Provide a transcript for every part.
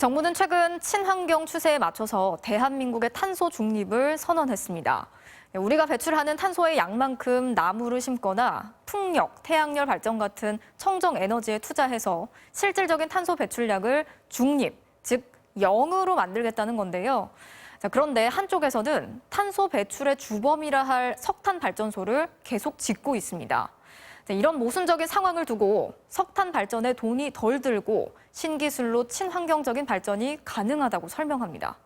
정부는 최근 친환경 추세에 맞춰서 대한민국의 탄소 중립을 선언했습니다. 우리가 배출하는 탄소의 양만큼 나무를 심거나 풍력, 태양열 발전 같은 청정 에너지에 투자해서 실질적인 탄소 배출량을 중립, 즉 0으로 만들겠다는 건데요. 그런데 한쪽에서는 탄소 배출의 주범이라 할 석탄 발전소를 계속 짓고 있습니다. 이런 모순적인 상황을 두고 석탄 발전에 돈이 덜 들고 신기술로 친환경적인 발전이 가능하다고 설명합니다.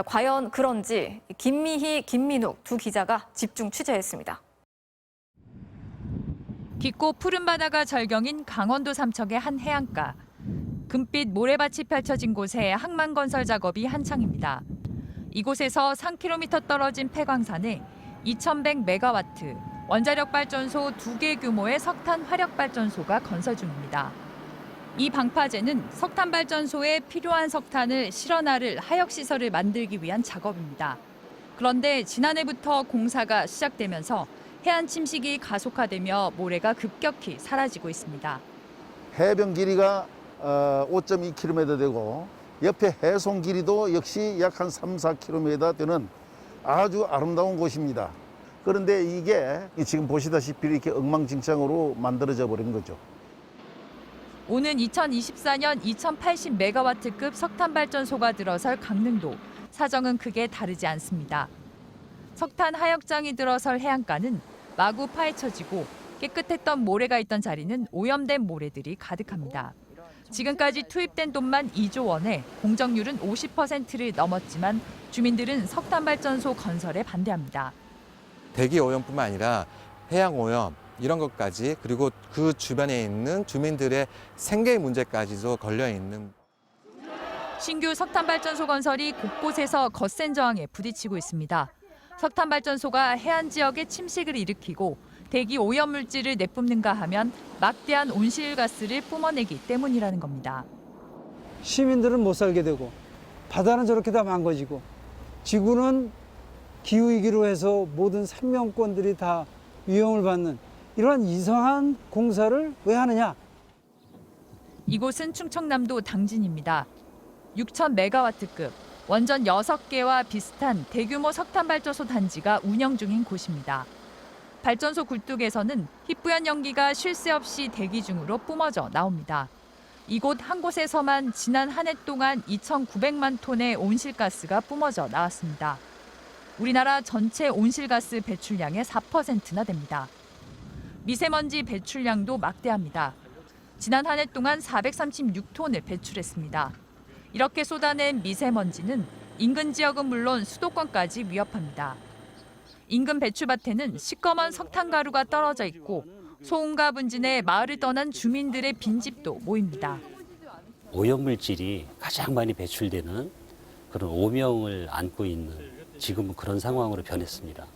과연 그런지 김미희, 김민욱 두 기자가 집중 취재했습니다. 깊고 푸른 바다가 절경인 강원도 삼척의 한 해안가. 금빛 모래밭이 펼쳐진 곳에 항만건설 작업이 한창입니다. 이곳에서 3km 떨어진 폐광산에 2100메가와트, 원자력 발전소 2개 규모의 석탄 화력 발전소가 건설 중입니다. 이 방파제는 석탄 발전소에 필요한 석탄을 실어 나를 하역 시설을 만들기 위한 작업입니다. 그런데 지난해부터 공사가 시작되면서 해안 침식이 가속화되며 모래가 급격히 사라지고 있습니다. 해변 길이가 5.2km 되고 옆에 해송 길이도 역시 약 한 3, 4km 되는 아주 아름다운 곳입니다. 그런데 이게 지금 보시다시피 이렇게 엉망진창으로 만들어져 버린 거죠. 오는 2024년 2080메가와트급 석탄 발전소가 들어설 강릉도. 사정은 크게 다르지 않습니다. 석탄 하역장이 들어설 해안가는 마구 파헤쳐지고 깨끗했던 모래가 있던 자리는 오염된 모래들이 가득합니다. 지금까지 투입된 돈만 2조 원에 공정률은 50%를 넘었지만 주민들은 석탄 발전소 건설에 반대합니다. 대기 오염뿐만 아니라 해양 오염 이런 것까지 그리고 그 주변에 있는 주민들의 생계 문제까지도 걸려 있는. 신규 석탄 발전소 건설이 곳곳에서 거센 저항에 부딪히고 있습니다. 석탄 발전소가 해안 지역에 침식을 일으키고 대기 오염 물질을 내뿜는가 하면 막대한 온실가스를 뿜어내기 때문이라는 겁니다. 시민들은 못 살게 되고 바다는 저렇게 다 망가지고 지구는 기후위기로 해서 모든 생명권들이 다 위험을 받는 이러한 이상한 공사를 왜 하느냐? 이곳은 충청남도 당진입니다. 6,000메가와트급, 원전 6개와 비슷한 대규모 석탄 발전소 단지가 운영 중인 곳입니다. 발전소 굴뚝에서는 희뿌연 연기가 쉴 새 없이 대기 중으로 뿜어져 나옵니다. 이곳 한 곳에서만 지난 한 해 동안 2,900만 톤의 온실가스가 뿜어져 나왔습니다. 우리나라 전체 온실가스 배출량의 4%나 됩니다. 미세먼지 배출량도 막대합니다. 지난 한 해 동안 436톤을 배출했습니다. 이렇게 쏟아낸 미세먼지는 인근 지역은 물론 수도권까지 위협합니다. 인근 배추밭에는 시꺼먼 석탄가루가 떨어져 있고 소음과 분진에 마을을 떠난 주민들의 빈집도 모입니다. 오염물질이 가장 많이 배출되는 그런 오명을 안고 있는 지금은 그런 상황으로 변했습니다.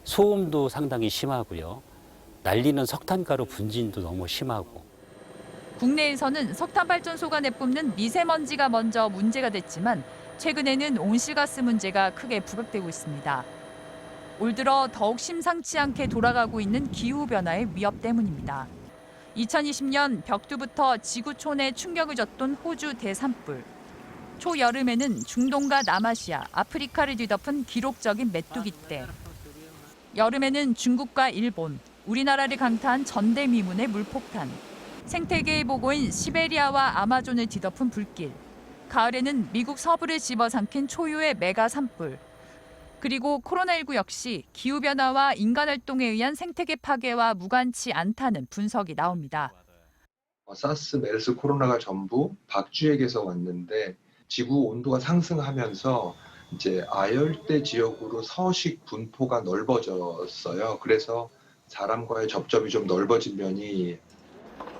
소음도 상당히 심하고요. 날리는 석탄가루 분진도 너무 심하고. 국내에서는 석탄 발전소가 내뿜는 미세먼지가 먼저 문제가 됐지만 최근에는 온실가스 문제가 크게 부각되고 있습니다. 올 들어 더욱 심상치 않게 돌아가고 있는 기후변화의 위협 때문입니다. 2020년 벽두부터 지구촌에 충격을 줬던 호주 대산불. 초여름에는 중동과 남아시아, 아프리카를 뒤덮은 기록적인 메뚜기 떼. 여름에는 중국과 일본, 우리나라를 강타한 전대미문의 물폭탄. 생태계의 보고인 시베리아와 아마존을 뒤덮은 불길. 가을에는 미국 서부를 집어삼킨 초유의 메가 산불. 그리고 코로나19 역시 기후변화와 인간활동에 의한 생태계 파괴와 무관치 않다는 분석이 나옵니다. 사스, 메르스, 코로나가 전부 박쥐에게서 왔는데 지구 온도가 상승하면서 이제 아열대 지역으로 서식 분포가 넓어졌어요. 그래서 사람과의 접점이 좀 넓어진 면이.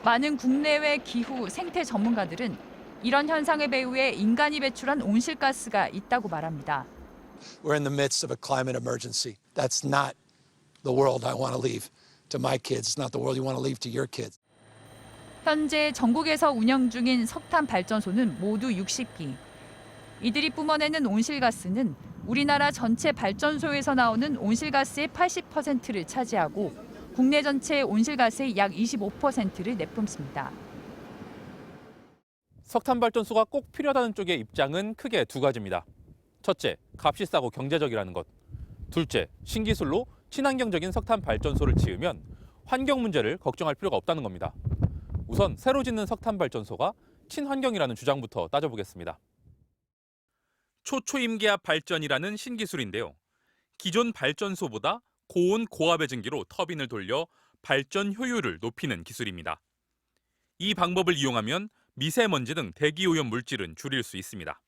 많은 국내외 기후 생태 전문가들은 이런 현상의 배후에 인간이 배출한 온실가스가 있다고 말합니다. We're in the midst of a climate emergency. That's not the world I want to leave to my kids. It's not the world you want to leave to your kids. 현재 전국에서 운영 중인 석탄 발전소는 모두 60기. 이들이 뿜어내는 온실가스는 우리나라 전체 발전소에서 나오는 온실가스의 80%를 차지하고 국내 전체 온실가스의 약 25%를 내뿜습니다. 석탄 발전소가 꼭 필요하다는 쪽의 입장은 크게 두 가지입니다. 첫째, 값이 싸고 경제적이라는 것. 둘째, 신기술로 친환경적인 석탄 발전소를 지으면 환경 문제를 걱정할 필요가 없다는 겁니다. 우선 새로 짓는 석탄 발전소가 친환경이라는 주장부터 따져보겠습니다. 초초임계압 발전이라는 신기술인데요. 기존 발전소보다 고온 고압의 증기로 터빈을 돌려 발전 효율을 높이는 기술입니다. 이 방법을 이용하면 미세먼지 등 대기오염 물질은 줄일 수 있습니다.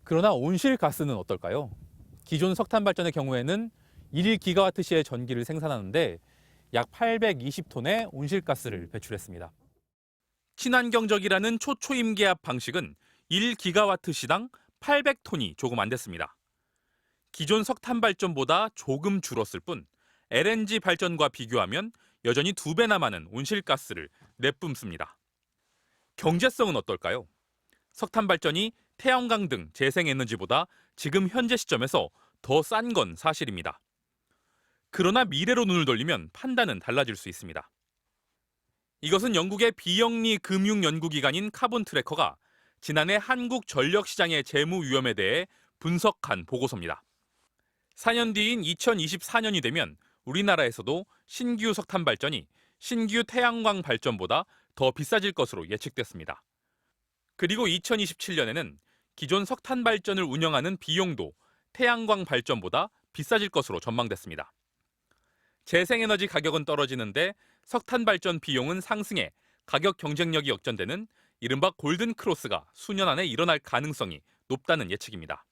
그러나 온실가스는 어떨까요? 기존 석탄 발전의 경우에는 1기가와트시의 전기를 생산하는데 약 820톤의 온실가스를 배출했습니다. 친환경적이라는 초초임계압 방식은 1기가와트시당 800톤이 조금 안 됐습니다. 기존 석탄 발전보다 조금 줄었을 뿐 LNG 발전과 비교하면 여전히 2배나 많은 온실가스를 내뿜습니다. 경제성은 어떨까요? 석탄 발전이 태양광 등 재생에너지보다 지금 현재 시점에서 더 싼 건 사실입니다. 그러나 미래로 눈을 돌리면 판단은 달라질 수 있습니다. 이것은 영국의 비영리 금융연구기관인 카본 트래커가 지난해 한국 전력시장의 재무 위험에 대해 분석한 보고서입니다. 4년 뒤인 2024년이 되면 우리나라에서도 신규 석탄 발전이 신규 태양광 발전보다 더 비싸질 것으로 예측됐습니다. 그리고 2027년에는 기존 석탄 발전을 운영하는 비용도 태양광 발전보다 비싸질 것으로 전망됐습니다. 재생에너지 가격은 떨어지는데 석탄 발전 비용은 상승해 가격 경쟁력이 역전되는 이른바 골든 크로스가 수년 안에 일어날 가능성이 높다는 예측입니다.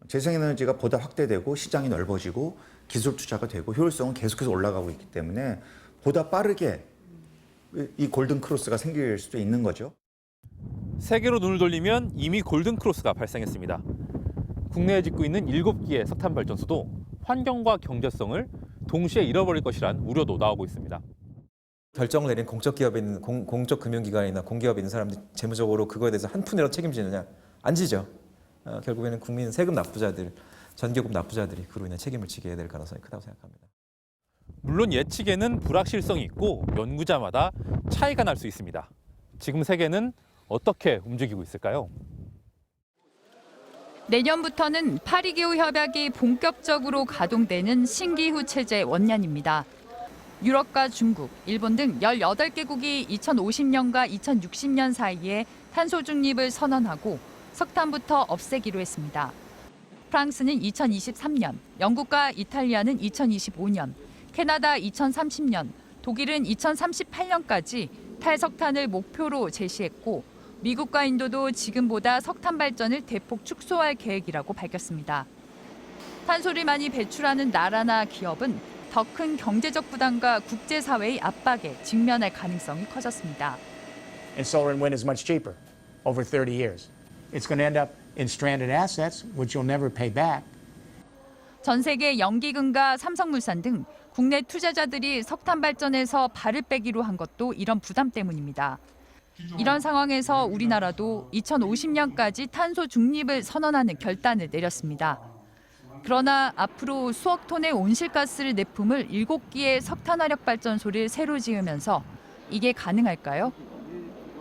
재생에너지가 보다 확대되고 시장이 넓어지고 기술 투자가 되고 효율성은 계속해서 올라가고 있기 때문에 보다 빠르게 이 골든 크로스가 생길 수도 있는 거죠. 세계로 눈을 돌리면 이미 골든 크로스가 발생했습니다. 국내에 짓고 있는 7기의 석탄 발전소도 환경과 경제성을 동시에 잃어버릴 것이란 우려도 나오고 있습니다. 결정을 내린 공적 기업에 있는 공적 금융기관이나 공기업에 있는 사람들이 재무적으로 그거에 대해서 한 푼이라도 책임지느냐? 안 지죠. 결국에는 국민 세금 납부자들, 전기요금 납부자들이 그로 인한 책임을 지게 될 가능성이 크다고 생각합니다. 물론 예측에는 불확실성이 있고 연구자마다 차이가 날 수 있습니다. 지금 세계는 어떻게 움직이고 있을까요? 내년부터는 파리기후 협약이 본격적으로 가동되는 신기후 체제 원년입니다. 유럽과 중국, 일본 등 18개국이 2050년과 2060년 사이에 탄소 중립을 선언하고 석탄부터 없애기로 했습니다. 프랑스는 2023년, 영국과 이탈리아는 2025년, 캐나다 2030년, 독일은 2038년까지 탈석탄을 목표로 제시했고 미국과 인도도 지금보다 석탄 발전을 대폭 축소할 계획이라고 밝혔습니다. 탄소를 많이 배출하는 나라나 기업은 더 큰 경제적 부담과 국제사회의 압박에 직면할 가능성이 커졌습니다. And solar and wind is much cheaper over 30 years. It's going to end up in stranded assets, which you'll never pay back. 전 세계 연기금과 삼성물산 등 국내 투자자들이 석탄 발전에서 발을 빼기로 한 것도 이런 부담 때문입니다. 이런 상황에서 우리나라도 2050년까지 탄소 중립을 선언하는 결단을 내렸습니다. 그러나 앞으로 수억 톤의 온실가스를 내뿜을 7기의 석탄화력 발전소를 새로 지으면서 이게 가능할까요?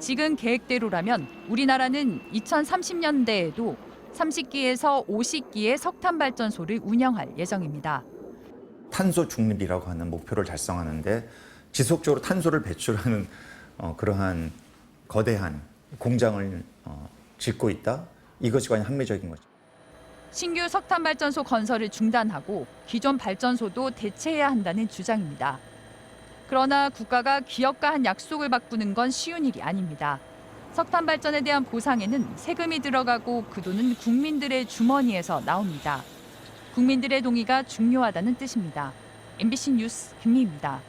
지금 계획대로라면 우리나라는 2030년대에도 30기에서 50기의 석탄 발전소를 운영할 예정입니다. 탄소 중립이라고 하는 목표를 달성하는데 지속적으로 탄소를 배출하는 그러한 거대한 공장을 짓고 있다. 이것이 과연 합리적인 거죠. 신규 석탄 발전소 건설을 중단하고 기존 발전소도 대체해야 한다는 주장입니다. 그러나 국가가 기업과 한 약속을 바꾸는 건 쉬운 일이 아닙니다. 석탄 발전에 대한 보상에는 세금이 들어가고 그 돈은 국민들의 주머니에서 나옵니다. 국민들의 동의가 중요하다는 뜻입니다. MBC 뉴스 김미희입니다.